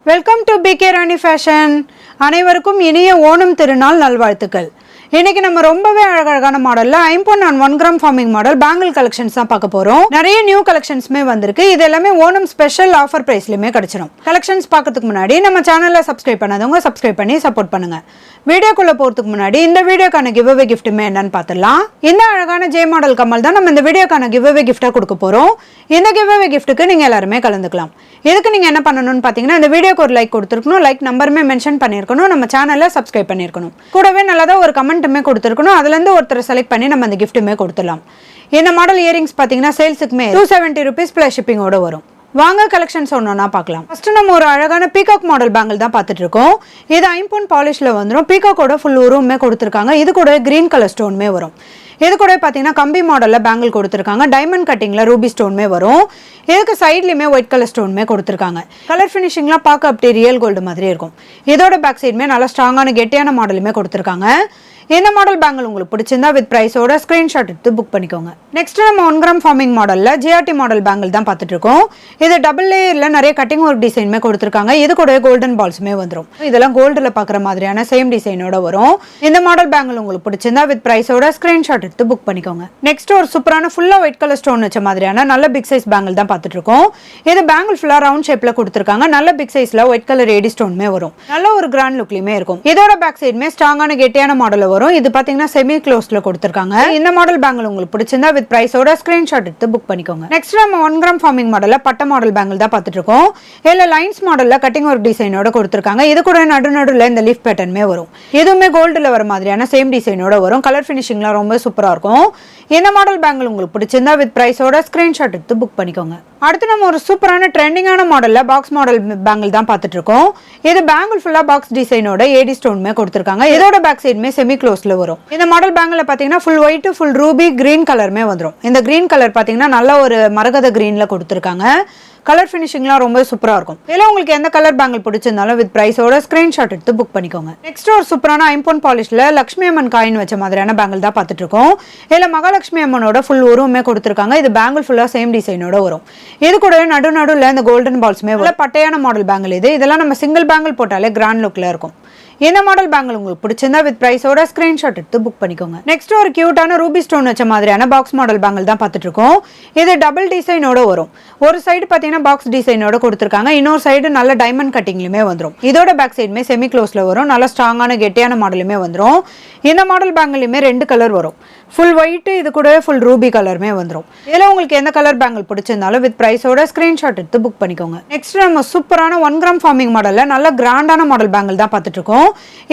Welcome to PK Rani fashion. அனைவருக்கும் இனிய ஓணம் திருநாள் நல்வாழ்த்துக்கள். இன்னைக்கு நம்ம ரொம்பவே அழகழகான மாடல்ல 5.1 gram forming model bangle collections தான் பார்க்க போறோம். நிறைய நியூ கலெக்ஷன்ஸ்மே வந்திருக்கு. இது எல்லாமே ஓணம் ஸ்பெஷல் ஆஃபர் பிரைஸ்லயுமே கிடைச்சிடும். கலெக்ஷன்ஸ் பார்க்கறதுக்கு முன்னாடி நம்ம சேனலை சப்ஸ்கிரைப் பண்ணாதவங்க சப்ஸ்கிரைப் பண்ணி சப்போர்ட் பண்ணுங்க. வீடியோக்குள்ள போறதுக்கு முன்னாடி இந்த வீடியோக்கான கிவ் அவே கிஃப்ட்டுமே என்னன்னு பார்த்துடலாம். இந்த அழகான ஜே மாடல் கம்மல் தான் நம்ம இந்த வீடியோக்கான கிவ் அவே கிஃப்டா கொடுக்க போறோம். இந்த கிவ் அவே கிஃப்ட்டுக்கு நீங்க எல்லாருமே கலந்துக்கலாம். இதுக்கு நீங்க என்ன பண்ணணும்னு பாத்தீங்கன்னா இந்த வீடியோக்கு ஒரு லைக் கொடுத்துருக்கணும், லைக் நம்பருமே மென்ஷன் பண்ணிருக்கணும், நம்ம சேனலை சப்ஸ்கிரைப் பண்ணிருக்கணும், கூடவே நல்லதா ஒரு கமெண்ட்டுமே கொடுத்துருக்கணும். அதுல இருந்து ஒருத்தரை செலக்ட் பண்ணி நம்ம அந்த கிஃப்ட்டுமே கொடுத்துடலாம். இந்த மாடல் இயரிங்ஸ் பாத்தீங்கன்னா சேல்ஸுக்குமே 270 rupees பிளஸ் ஷிப்பிங்கோட வரும். வாங்க கலெக்ஷன்ஸ் ஒன்னொன்னா பார்க்கலாம். ஃபர்ஸ்ட் நம்ம ஒரு அழகான பீகாக் மாடல் பேங்கிள் தான் பார்த்துட்டு இருக்கோம். இது 5 பாலிஷ்ல வந்துடும். பீகாக்கோட ஃபுல் உருவமே கொடுத்துருக்காங்க. இது கூட கிரீன் கலர் ஸ்டோனுமே வரும். இது கூட பார்த்தீங்கன்னா கம்பி மாடலில் பேங்கிள் கொடுத்துருக்காங்க. டைமண்ட் கட்டிங்கில் ரூபி ஸ்டோனுமே வரும். இதுக்கு சைட்லையுமே ஒயிட் கலர் ஸ்டோனுமே கொடுத்துருக்காங்க. கலர் ஃபினிஷிங்லாம் பார்க்க அப்படி ரியல் கோல்டு மாதிரி இருக்கும். இதோட பேக் சைடுமே நல்லா ஸ்ட்ராங்கான கெட்டியான மாடலுமே கொடுத்துருக்காங்க. இந்த மாடல் பேங்கிள் உங்களுக்கு பிடிச்சிருந்தா வித் பிரைஸோட ஸ்கிரீன்ஷாட் எடுத்து புக் பண்ணிக்கோங்க. நெக்ஸ்ட் நம்ம 1 கிராம் ஃபார்மிங் மாடல்ல ஜிஆர்டி மாடல் பேங்கிள் தான் பார்த்துட்டு இருக்கோம். இது டபுள் லேயர்ல நிறைய கட்டிங் ஒர்க் டிசைனுமே கொடுத்துருக்காங்க. இது கூட கோல்டன் பால்ஸுமே வந்துடும். இதெல்லாம் கோல்டுல பாக்குற மாதிரியான சேம் டிசைனோட வரும். இந்த மாடல் பேங்கிள் உங்களுக்கு பிடிச்சிருந்தா வித் பிரைஸோட ஸ்கிரீன்ஷாட் எடுத்து புக் பண்ணிக்கோங்க. நெக்ஸ்ட் ஒரு சூப்பரான ஃபுல்லா ஒயிட் கலர் ஸ்டோன் வச்ச மாதிரியான நல்ல பிக் சைஸ் பேங்கிள் தான் பார்த்துட்டு இருக்கோம். இது பேங்கிள் ஃபுல்லா ரவுண்ட் ஷேப்ல கொடுத்துருக்காங்க. நல்ல பிக் சைஸ்ல ஒயிட் கலர் ஏடி ஸ்டோனுமே வரும். நல்ல ஒரு கிராண்ட் லுக்லயுமே இருக்கும். இதோட பேக் சைடுமே ஸ்ட்ராங்கான கெட்டியான மாடல் வரும். இது பாத்தீங்கன்னா செமி க்ளோஸ்ல கொடுத்திருக்காங்க. இந்த மாடல் பேங்கிள் உங்களுக்கு பிடிச்சிருந்தா வித் பிரைஸோட ஸ்கிரீன்ஷாட் எடுத்து புக் பண்ணிக்கோங்க. நெக்ஸ்ட் நம்ம 1 கிராம் ஃபார்மிங் மாடல்ல பட்ட மாடல் பேங்கிள் தான் பார்த்துட்டு இருக்கோம். இதுல லைன்ஸ் மாடல்ல கட்டிங் ஒர்க் டிசைனோட கொடுத்திருக்காங்க. இது கூட நடுநடுல இந்த லீஃப் பேட்டர்னுமே வரும். இதுவுமே கோல்டுல வர மாதிரியான சேம் டிசைனோட வரும். கலர் ஃபினிஷிங்லாம் ரொம்ப சூப்பரா இருக்கும். இந்த மாடல் பேங்கிள் உங்களுக்கு பிடிச்சிருந்தா வித் பிரைஸோட ஸ்கிரீன்ஷாட் எடுத்து புக் பண்ணிக்கோங்க. அடுத்து நம்ம ஒரு சூப்பரான ட்ரெண்டிங்கான மாடல்ல பாக்ஸ் மாடல் பேங்கிள் தான் பார்த்துட்டு இருக்கோம். இது பேங்கிள் ஃபுல்லா பாக்ஸ் டிசைனோட ஏடி ஸ்டோனுமே கொடுத்திருக்காங்க. இதோட பேக் சைடுமே செமி க்ளோஸ்ல வரும். இந்த மாடல் பேங்கிள்ல பாத்தீங்கன்னா full white full Ruby green கலருமே வந்துடும். இந்த கிரீன் கலர் பாத்தீங்கன்னா நல்ல ஒரு மரகத கிரீன்ல கொடுத்திருக்காங்க. கலர் ஃபினிஷிங்லாம் ரொம்ப சூப்பரா இருக்கும். இதுல உங்களுக்கு எந்த கலர் பேங்கிள் பிடிச்சிருந்தாலும் வித் பிரைஸோட ஸ்கிரீன்ஷாட் எடுத்து புக் பண்ணிக்கோங்க. நெக்ஸ்ட் ஒரு சூப்பரான 5 பாலிஷ்ல லட்சுமி அம்மன் காயின் வச்ச மாதிரியான பேங்கிள் தான் பார்த்துட்டு இருக்கோம். இதுல மகாலட்சுமி அம்மனோட ஃபுல் உருவமே கொடுத்திருக்காங்க. இது பேங்கிள் ஃபுல்லா சேம் டிசைனோட வரும். இது கூட நடுநடுல இந்த கோல்டன் பால்ஸ்மே பட்டையான மாடல் பேங்கிள். இதெல்லாம் நம்ம சிங்கிள் பேங்கிள் போட்டாலே கிராண்ட் லுக்ல இருக்கும். இந்த மாடல் பேங்கிள் உங்களுக்கு பிடிச்சிருந்தா வித் பிரைஸோட ஸ்கிரீன்ஷாட் எடுத்து புக் பண்ணிக்கோங்க. நெக்ஸ்ட் ஒரு கியூட்டான ரூபி ஸ்டோன் வச்ச மாதிரியான பாக்ஸ் மாடல் பேங்கிள் தான் பார்த்துட்டு இருக்கோம். இது டபுள் டிசைனோட வரும். ஒரு சைடு பாத்தீங்கன்னா பாக்ஸ் டிசைனோட கொடுத்திருக்காங்க. இன்னொரு சைடு நல்ல டைமண்ட் கட்டிங்லயுமே வந்துடும். இதோட பேக் சைடுமே செமி க்ளோஸ்ல வரும். நல்ல ஸ்ட்ராங்கான கெட்டியான மாடலுமே வந்துடும். இந்த மாடல் பேங்கிளுமே 2 கலர் வரும். ஃபுல் ஒயிட் இது கூட ஃபுல் ரூபி கலருமே வந்துடும். இதுல உங்களுக்கு எந்த கலர் பேங்கிள் பிடிச்சிருந்தாலும் வித் பிரைஸோட ஸ்கிரீன்ஷாட் எடுத்து புக் பண்ணிக்கோங்க. நெக்ஸ்ட் நம்ம சூப்பரான 1 கிராம் ஃபார்மிங் மாடல்ல நல்ல கிராண்டான மாடல் பேங்கிள் தான் பார்த்துட்டு இருக்கோம்.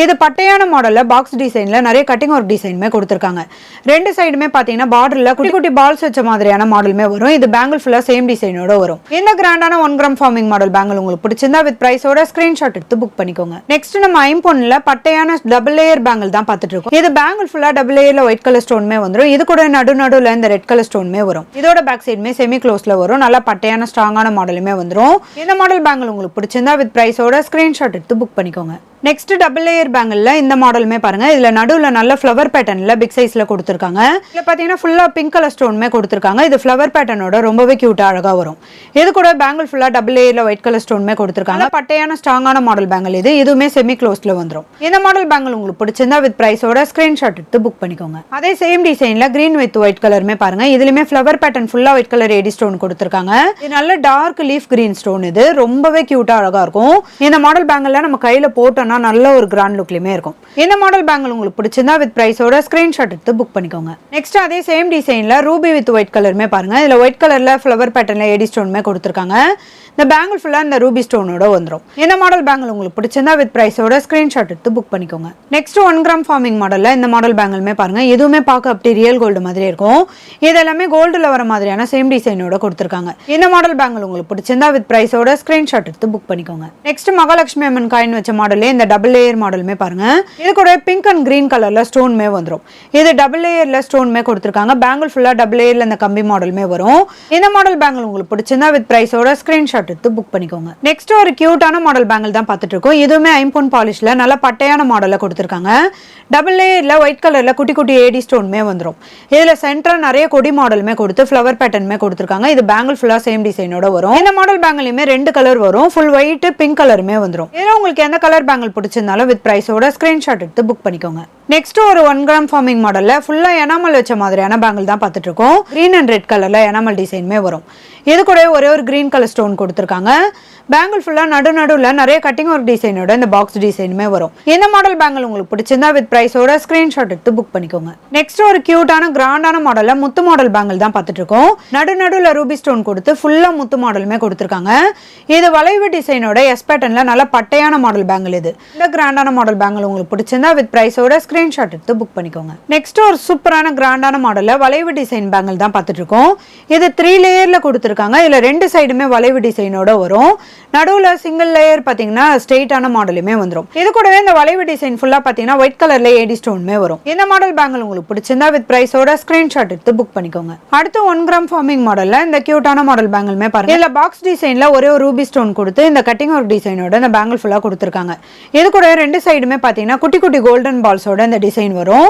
இது பட்டையான மாடல்ல பாக்ஸ் டிசைன்ல நிறைய கட்டிங் ஒர்க் டிசைனுமே கொடுத்திருக்காங்க. 2 சைடுமே பாத்தீங்கன்னா பார்டர்ல குட்டி குட்டி பால்ஸ் வச்ச மாதிரியான மாடலுமே வரும். இது பேங்கிள் ஃபுல்லா சேம் டிசைனோட வரும். இந்த கிராண்டான 1 கிராம் ஃபார்மிங் மாடல் பேங்கிள் உங்களுக்கு பிடிச்சிருந்தா வித் பிரைஸோட ஸ்கிரீன்ஷாட் எடுத்து புக் பண்ணிக்கோங்க. நெக்ஸ்ட் நம்ம 5 பட்டையான டபுள் லேயர் பேங்கிள் தான் பார்த்துட்டு இருக்கோம். இது பேங்கிள் ஃபுல்லா டபுள் லேயர்ல ஒயிட் கலர் ஸ்டோனுமே வந்துடும். இது கூட நடுநடுல இந்த ரெட் கலர் ஸ்டோனுமே வரும். இதோட பேக் சைடுமே செமி க்ளோஸ்ல வரும். நல்லா பட்டையான ஸ்ட்ராங்கான மாடலுமே வந்துடும். இந்த மாடல் பேங்கிள் உங்களுக்கு பிடிச்சிருந்தா வித் பிரைஸோட ஸ்கிரீன்ஷாட் எடுத்து புக் பண்ணிக்கோங்க. நெக்ஸ்ட் டபுள் லேயர் பேங்கிள்ல இந்த மாடலுமே பாருங்க. இதுல நடுவுல நல்ல ஃப்ளவர் பேட்டர்ன்ல பிக் சைஸ்ல கொடுத்திருக்காங்க. இதுல பாத்தீங்கன்னா ஃபுல்லா பிங்க் கலர் ஸ்டோனுமே கொடுத்திருக்காங்க. இது ஃப்ளவர் பேட்டர்னோட ரொம்பவே கியூட்டா அழகா வரும். இது கூட பேங்கிள் ஃபுல்லா டபுள் லேயர்ல ஒயிட் கலர் ஸ்டோனுமே கொடுத்திருக்காங்க. பட்டையான ஸ்ட்ராங்கான மாடல் பேங்கிள். இதுவுமே செமி க்ளோஸ்ல வந்துடும். இந்த மாடல் பேங்கிள் உங்களுக்கு பிடிச்சிருந்தா வித் பிரைஸோட ஸ்கிரீன்ஷாட் எடுத்து புக் பண்ணிக்கோங்க. அதே சேம் டிசைன்ல கிரீன் வித் ஒயிட் கலருமே பாருங்க. இதுலயுமே ஃப்ளவர் பேட்டர்ன் ஃபுல்லா ஒயிட் கலர் ஏடி ஸ்டோன் கொடுத்திருக்காங்க. இது நல்ல டார்க் லீஃப் கிரீன் ஸ்டோன். இது ரொம்பவே கியூட்டா அழகா இருக்கும். இந்த மாடல் பேங்கிள்ல நம்ம கையில போட்டோம்னா நல்ல ஒரு கிராண்ட் லுக்லயுமே இருக்கும். இந்த மாடல் பேங்கிள் உங்களுக்கு பிடிச்சிருந்தா வித் பிரைஸோட ஸ்கிரீன்ஷாட் எடுத்து புக் பண்ணிக்கோங்க. நெக்ஸ்ட் அதே சேம் டிசைன்ல ரூபி வித் ஒயிட் கலருமே பாருங்க. இதுல ஒயிட் கலர்ல ஃப்ளவர் பேட்டர்ன்ல ஏடி ஸ்டோனுமே கொடுத்திருக்காங்க. இந்த பேங்கிள் ஃபுல்லா இந்த ரூபி ஸ்டோனோட வந்துடும். இந்த மாடல் பேங்கிள் உங்களுக்கு பிடிச்சிருந்தா வித் பிரைஸோட ஸ்கிரீன்ஷாட் எடுத்து புக் பண்ணிக்கோங்க. நெக்ஸ்ட் 1 கிராம் ஃபார்மிங் மாடல்ல இந்த மாடல் பேங்கிளுமே பாருங்க. இதுவுமே பார்க்க அப்படி ரியல் கோல்டு மாதிரி இருக்கும். இது எல்லாமே கோல்டுல வர மாதிரியான சேம் டிசைனோட கொடுத்திருக்காங்க. இந்த மாடல் பேங்கிள் உங்களுக்கு பிடிச்சிருந்தா வித் பிரைஸோட ஸ்கிரீன்ஷாட் எடுத்து புக் பண்ணிக்கோங்க. நெக்ஸ்ட் மகாலட்சுமி அம்மன் காயின் வச்ச மாடல்ல இந்த டபுள் லேயர் மாடலுமே பாருங்க. இது கூட பிங்க் அண்ட் கிரீன் கலர்ல ஸ்டோன்மே வந்துடும். இது டபுள் லேயர்ல ஸ்டோன்மே கொடுத்திருக்காங்க. பேங்கிள் ஃபுல்லா டபுள் லேயர்ல இந்த கம்பி மாடலுமே வரும். இந்த மாடல் பேங்கிள் உங்களுக்கு பிடிச்சிருந்தா வித் பிரைஸோட ஸ்கிரீன்ஷாட் எடுத்து புக் பண்ணிக்கோங்க. நெக்ஸ்ட் ஒரு கியூட்டான மாடல் பேங்கிள் தான் பார்த்துட்டு இருக்கோம். இதுவுமே 5 பாலிஷ்ல நல்ல பட்டையான மாடல்ல கொடுத்திருக்காங்க. டபுள் லேயர்ல ஒயிட் கலர்ல குட்டி குட்டி ஏடி ஸ்டோன் மாடலுமே வந்துடும். இதில் சென்டராக நிறைய கொடி மாடலுமே கொடுத்து ஃப்ளவர் பேட்டர்னுமே கொடுத்துருக்காங்க. இது பேங்கிள் ஃபுல்லாக சேம் டிசைனோட வரும். இந்த மாடல் பேங்கிலுமே 2 கலர் வரும். ஃபுல் ஒயிட் பிங்க் கலருமே வந்துடும். இதில் உங்களுக்கு எந்த கலர் பேங்கிள் பிடிச்சிருந்தாலும் வித் ப்ரைஸோட ஸ்க்ரீன்ஷாட் எடுத்து புக் பண்ணிக்கோங்க. நெக்ஸ்ட் ஒரு 1 கிராம் ஃபார்மிங் மாடல்ல ஃபுல்லா எனாமல் வச்ச மாதிரியான பேங்கிள் தான் பார்த்துட்டு இருக்கோம். கிரீன் அண்ட் ரெட் கலர்ல எனாமல் டிசைனுமே வரும். இது கூட ஒரே ஒரு கிரீன் கலர் ஸ்டோன் கொடுத்துருக்காங்க. பேங்கிள் ஃபுல்லா நடுவில் நிறைய கட்டிங் ஒர்க் டிசைனோட இந்த பாக்ஸ் டிசைனுமே வரும். இந்த மாடல் பேங்கிள் உங்களுக்கு பிடிச்சிருந்தா வித் ப்ரைஸோட ஸ்கிரீன்ஷாட் எடுத்து புக் பண்ணிக்கோங்க. நெக்ஸ்ட் ஒரு கியூட்டான கிராண்டான மாடல்ல முத்து மாடல் பேங்கிள் தான் பார்த்துட்டு இருக்கோம். நடுவில் ரூபி ஸ்டோன் கொடுத்து ஃபுல்லா முத்து மாடலுமே கொடுத்துருக்காங்க. இது வளைவு டிசைனோட எஸ் பேட்டர்ன்ல நல்ல பட்டையான மாடல் பேங்கிள். இது இந்த கிராண்டான மாடல் பேங்கிள் உங்களுக்கு பிடிச்சிருந்தா வித் ப்ரைஸோட ஸ்கிரீன்ஷாட் எடுத்து புக் பண்ணிக்கோங்க. நெக்ஸ்ட் ஒரு சூப்பரான கிராண்டான மாடல்ல வளைவு டிசைன் பேங்கிள் தான் பார்த்துட்டு இருக்கோம். இது 3 லேயர்ல கொடுத்துருக்காங்க. இதுல 2 சைடுமே வளைவு டிசைனோட வரும். நடுவுல சிங்கிள் லேயர் பாத்தீங்கன்னா ஸ்ட்ரெயிட்டான மாடலுமே வந்துடும். இது கூடவே இந்த வளைவு டிசைன் ஃபுல்லா பாத்தீங்கன்னா ஒயிட் கலர்ல ஏடி ஸ்டோனுமே வரும். இந்த மாடல் பேங்கிள் உங்களுக்கு பிடிச்சிருந்தா வித் பிரைஸோட ஸ்கிரீன்ஷாட் எடுத்து புக் பண்ணிக்கோங்க. அடுத்து 1 கிராம் ஃபார்மிங் மாடல்ல இந்த கியூட்டான மாடல் பேங்கிள்மே பாருங்க. இதுல பாக்ஸ் டிசைன்ல ஒரே ஒரு ரூபி ஸ்டோன் கொடுத்து இந்த கட்டிங் ஒர்க் டிசைனோட இந்த பேங்கிள் ஃபுல்லா கொடுத்துருக்காங்க. இது கூட 2 சைடுமே பாத்தீங்கன்னா குட்டி குட்டி கோல்டன் பால்ஸோட இந்த டிசைன் வரும்.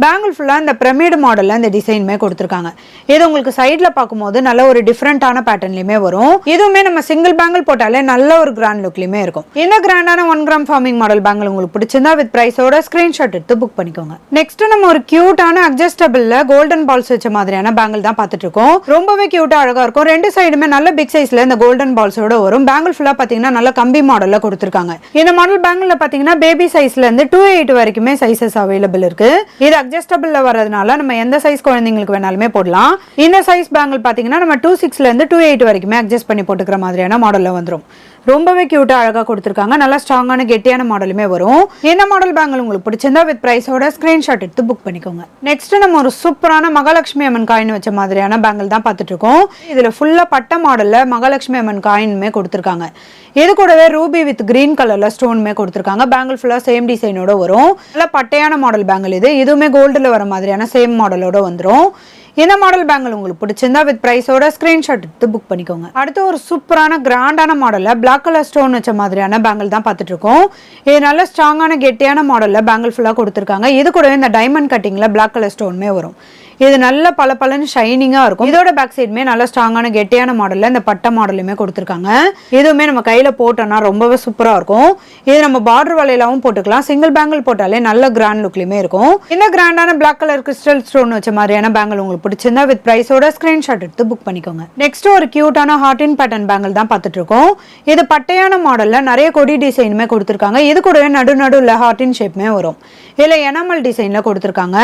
பேங்கிள் ஃபுல்லா இந்த பிரமிட் மாடல்ல இந்த டிசைனுமே கொடுத்துருக்காங்க. இது உங்களுக்கு சைட்ல பார்க்கும்போது நல்ல ஒரு டிஃபரெண்டான பேட்டர்ன்லயுமே வரும். இதுவுமே நம்ம சிங்கிள் பேங்கிள் போட்டாலே நல்ல ஒரு கிராண்ட் லுக்லயுமே இருக்கும். இந்த கிராண்டான 1 கிராம் ஃபார்மிங் மாடல் பேங்கிள் உங்களுக்கு பிடிச்சிருந்தா வித் பிரைஸோட ஸ்கிரீன்ஷாட் எடுத்து புக் பண்ணிக்கோங்க. நெக்ஸ்ட் நம்ம ஒரு கியூட்டான அட்ஜஸ்டபிள்ல கோல்டன் பால்ஸ் வச்ச மாதிரியான பேங்கிள் தான் பார்த்துட்டு இருக்கோம். ரொம்பவே கியூட்டா அழகா இருக்கும். 2 சைடுமே நல்ல பிக் சைஸ்ல இந்த கோல்டன் பால்ஸோட வரும். பேங்கிள் ஃபுல்லா பாத்தீங்கன்னா நல்ல கம்பி மாடல்ல கொடுத்துருக்காங்க. இந்த மாடல் பேங்கிள்ல பாத்தீங்கன்னா பேபி சைஸ்ல இருந்து 2 வரைக்குமே சைசஸ் அவைலபிள் இருக்கு. இது அட்ஜஸ்டபிள்ல வரதுனால நம்ம எந்த சைஸ் குழந்தைங்களுக்கு வேணாலுமே போடலாம். இந்த சைஸ் பேங்கிள் பாத்தீங்கன்னா நம்ம 2.6 இருந்து 2.8 வரைக்குமே அட்ஜஸ்ட் பண்ணி போட்டுக்கிற மாதிரியான மாடல்ல வந்துடும். ரொம்பவே கியூட்டா அழகா கொடுத்துருக்காங்க. நல்லா ஸ்ட்ராங்கான கெட்டியான மாடலுமே வரும். இந்த மாடல் பேங்கிள் உங்களுக்கு பிடிச்சிருந்தா வித் பிரைஸோட ஸ்கிரீன்ஷாட் எடுத்து புக் பண்ணிக்கோங்க. நெக்ஸ்ட் நம்ம ஒரு சூப்பரான மகாலட்சுமி அம்மன் காயின் வச்ச மாதிரியான பேங்கிள் தான் பார்த்துட்டு இருக்கோம். இதுல ஃபுல்லா பட்ட மாடல்ல மகாலட்சுமி அம்மன் காயினுமே கொடுத்துருக்காங்க. இது கூடவே ரூபி வித் கிரீன் கலர்ல ஸ்டோனுமே கொடுத்துருக்காங்க. பேங்கிள் ஃபுல்லா சேம் டிசைனோட வரும். நல்ல பட்டையான மாடல் பேங்கிள். இதுவுமே கோல்டுல வர மாதிரியான சேம் மாடலோட வந்துடும். இந்த மாடல் பேங்கிள் உங்களுக்கு பிடிச்சிருந்தா வித் பிரைஸோட ஸ்கிரீன்ஷாட் எடுத்து புக் பண்ணிக்கோங்க. அடுத்து ஒரு சூப்பரான கிராண்டான மாடல்ல பிளாக் கலர் ஸ்டோன் வச்ச மாதிரியான பேங்கிள் தான் பார்த்துட்டு இருக்கோம். இது நல்ல ஸ்ட்ராங்கான கெட்டியான மாடல்ல பேங்கிள் ஃபுல்லா கொடுத்துருக்காங்க. இது கூடவே இந்த டைமண்ட் கட்டிங்ல பிளாக் கலர் ஸ்டோனுமே வரும். இது நல்ல பளபளன்னு ஷைனிங்கா இருக்கும். இதோட பேக் சைடுமே நல்ல ஸ்ட்ராங்கான கெட்டியான மாடல்ல இந்த பட்ட மாடலுமே கொடுத்துருக்காங்க. இதுவுமே நம்ம கையில போட்டோம்னா ரொம்பவே சூப்பரா இருக்கும். இது நம்ம பார்டர் வளையலாவும் போட்டுக்கலாம். சிங்கிள் பேங்கிள் போட்டாலே நல்ல கிராண்ட் லுக்லயுமே இருக்கும். இந்த கிராண்டான பிளாக் கலர் கிறிஸ்டல் ஸ்டோன் வச்ச மாதிரியான பேங்கிள் உங்களுக்கு பிடிச்சிருந்தா வித் பிரைஸோட ஸ்கிரீன்ஷாட் எடுத்து புக் பண்ணிக்கோங்க. நெக்ஸ்ட் ஒரு கியூட்டான ஹார்ட் இன் பேட்டர்ன் பேங்கிள் தான் பார்த்துட்டு இருக்கோம். இது பட்டையான மாடல்ல நிறைய கொடி டிசைனுமே கொடுத்துருக்காங்க. இது கூடவே நடுவில் ஹார்ட் இன் ஷேப்மே வரும். இதுல எனாமல் டிசைன்ல கொடுத்துருக்காங்க.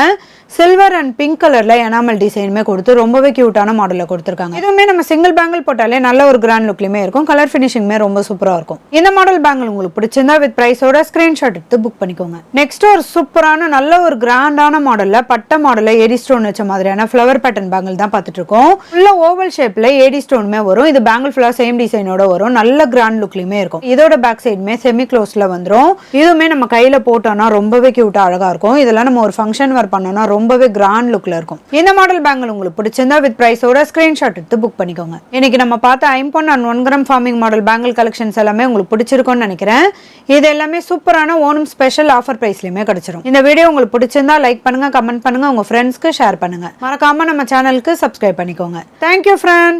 சில்வர் அண்ட் பிங்க் கலர்ல எனாமல் டிசைனுமே கொடுத்து ரொம்பவே கியூட்டான மாடல்ல கொடுத்துருக்காங்க. இதுவுமே நம்ம சிங்கிள் பேங்கிள் போட்டாலே நல்ல ஒரு கிராண்ட் லுக்லயுமே இருக்கும். கலர் ஃபினிஷிங்மே ரொம்ப சூப்பரா இருக்கும். இந்த மாடல் பேங்கிள் உங்களுக்கு பிடிச்சிருந்தா வித் பிரைஸோட ஸ்கிரீன்ஷாட் எடுத்து புக் பண்ணிக்கோங்க. நெக்ஸ்ட் ஒரு சூப்பரான நல்ல ஒரு கிராண்டான மாடல்ல பட்ட மாடல்ல ஏடி ஸ்டோன் வச்ச மாதிரியான ஃப்ளவர் பேட்டர்ன் பேங்கிள் தான் பார்த்துட்டு இருக்கோம். ஃபுல்லா ஓவல் ஷேப்ல ஏடி ஸ்டோனுமே வரும். இது பேங்கிள் ஃபுல்லா சேம் டிசைனோட வரும். நல்ல கிராண்ட் லுக்லயுமே இருக்கும். இதோட பேக் சைடுமே செமி க்ளோஸ்ல வந்துடும். இதுவுமே நம்ம கையில போட்டோம்னா ரொம்பவே கியூட்டா அழகா இருக்கும். இதெல்லாம் நம்ம ஒரு ஃபங்க்ஷன் வேர் பண்ணோம்னா ரொம்பவே கிராண்ட் லுக்ல இருக்கும். இந்த மாடல் பேங்கிள் உங்களுக்கு பிடிச்சிருந்தா வித் பிரைஸோட ஸ்கிரீன்ஷாட் எடுத்து புக் பண்ணிக்கோங்க. இன்னைக்கு நம்ம பார்த்த ஐம்பொன் and 1 gram forming model bangle collections எல்லாமே உங்களுக்கு பிடிச்சிருக்கும்னு நினைக்கிறேன். இது எல்லாமே சூப்பரான ஓணம் ஸ்பெஷல் ஆஃபர் பிரைஸ்லயுமே கிடைச்சிரும். இந்த வீடியோ உங்களுக்கு பிடிச்சிருந்தா லைக் பண்ணுங்க, கமெண்ட் பண்ணுங்க, உங்க ஃப்ரெண்ட்ஸ்க்கு ஷேர் பண்ணுங்க. மறக்காம நம்ம சேனலுக்கு சப்ஸ்கிரைப் பண்ணிக்கோங்க. Thank you friends.